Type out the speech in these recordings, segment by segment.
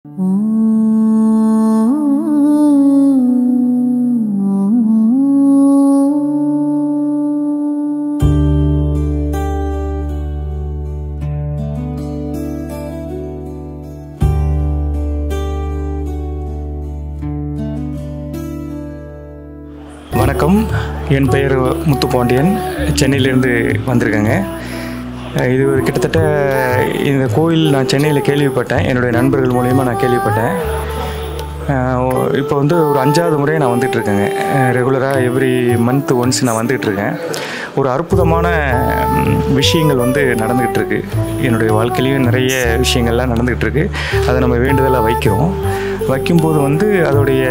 வணக்கம், என் பெயர் முத்துப்பாண்டியன். சென்னையிலேருந்து வந்திருக்கேங்க. இது கிட்டத்தட்ட இந்த கோயில் நான் சென்னையில் கேள்விப்பட்டேன், என்னுடைய நண்பர்கள் மூலயமா நான் கேள்விப்பட்டேன். இப்போ ஒரு 5வது முறை நான் வந்துட்டுருக்கேங்க. ரெகுலராக எவ்ரி மந்த் ஒன்ஸ் நான் வந்துகிட்ருக்கேன். ஒரு அற்புதமான விஷயங்கள் நடந்துக்கிட்டு இருக்கு. என்னுடைய வாழ்க்கையிலையும் நிறைய விஷயங்கள்லாம் நடந்துக்கிட்டு இருக்கு. அதை நம்ம வேண்டுதலாக வைக்கும்போது அதோடைய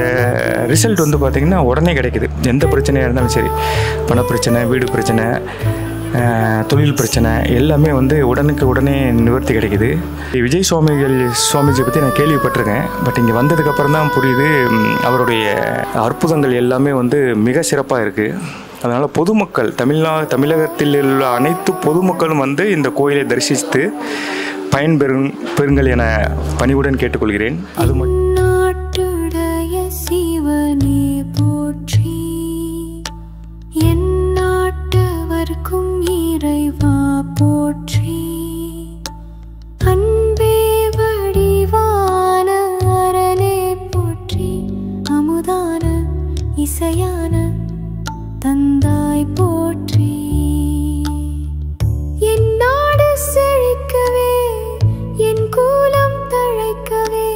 ரிசல்ட் பார்த்திங்கன்னா உடனே கிடைக்குது. எந்த பிரச்சனையாக இருந்தாலும் சரி, பணப்பிரச்சனை, வீடு பிரச்சனை, தொழில் பிரச்சனை எல்லாமே உடனுக்கு உடனே நிவர்த்தி கிடைக்குது. விஜய் சுவாமிஜி பற்றி நான் கேள்விப்பட்டிருக்கேன். பட் இங்கே வந்ததுக்கப்புறம் தான் புரியுது, அவருடைய அற்புதங்கள் எல்லாமே மிக சிறப்பாக இருக்குது. அதனால் பொதுமக்கள், தமிழகத்தில் உள்ள அனைத்து பொதுமக்களும் இந்த கோயிலை தரிசித்து பயன்பெறுங்கள் என பணிவுடன் கேட்டுக்கொள்கிறேன். அது மட்டும் சிவனே போற்றி, என் நாட்டவர்க்கும் இறைவா போற்றி, அன்பே வடிவான அரணே போற்றி, அமுதான இசையான தந்தாய் போற்றி, என் நாடு செழிக்கவே, என் கூலம் தழைக்கவே,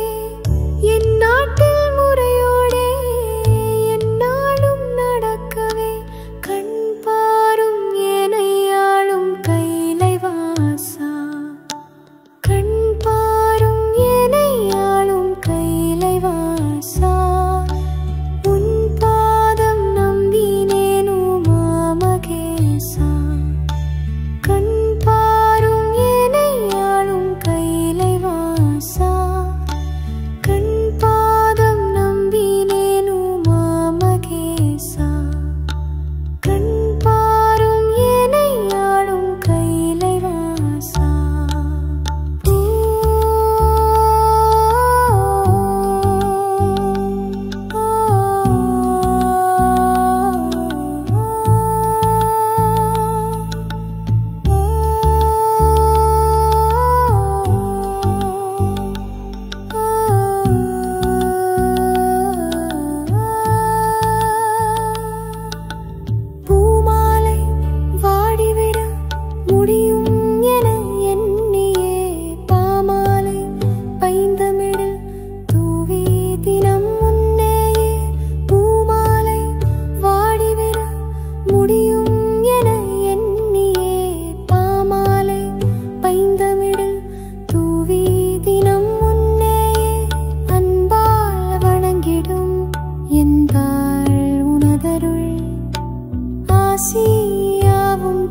என் நாட்டில் முறையோடே என்னாலும் நடக்கவே, கண் பாரும் ஏனையாளும் கைலை வாசா, கண் பாரும் ஏனையாளும் கைலை வாசா, உன் பாதம் நம்பினேனு மாமகேசா, கண் பாரும் ஏனையாளும் கைலை வாசா, கண் பாதம் நம்பினேனு மாமகேசா, கண் பாரும் ஏனையாளும் கைலை வாசா. பூமாலை வாடிவிட முடியும் என எண்ணியே, பாமாலை பைந்தமிழில் தூவி தினம் முன்னேயே, பூமாலை வாடிவிட முடியும் என எண்ணியே, பாமாலை பைந்தமிழில் தூவி தினம் முன்னேயே, அன்பால் வணங்கிடும் எந்தாள் உனதருள் ஆசியாவும்